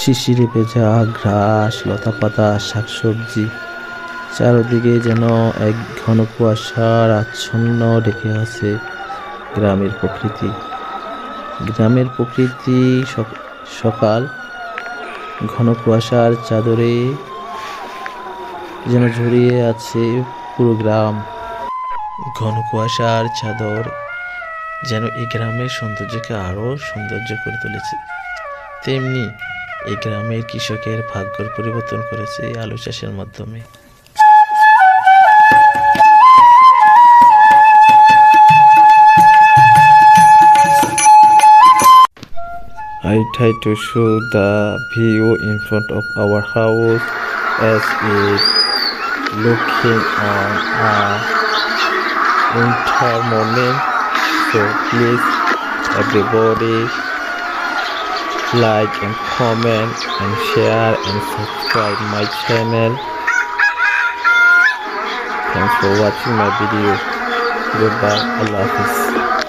শিশিরে ভেজা ঘাস, লতাপাতা, শাকসবজি, চারদিকে যেন এক ঘন কুয়াশার আচ্ছন্ন ঢেকে আছে গ্রামের প্রকৃতি। গ্রামের প্রকৃতি সকাল ঘন কুয়াশার চাদরে যেন জড়িয়ে আছে পুরো গ্রাম। ঘন কুয়াশার চাদর যেন এই গ্রামের সৌন্দর্যকে আরো সৌন্দর্য করে তুলেছে। তেমনি এই গ্রামের কৃষকের ভাগ্যের পরিবর্তন করেছে এই আলু চাষের মাধ্যমে। I try to show the view in front of our house as it looking on a winter morning. So please everybody like and comment and share and subscribe my channel. Thanks for watching my video. Goodbye. Allah Hafiz.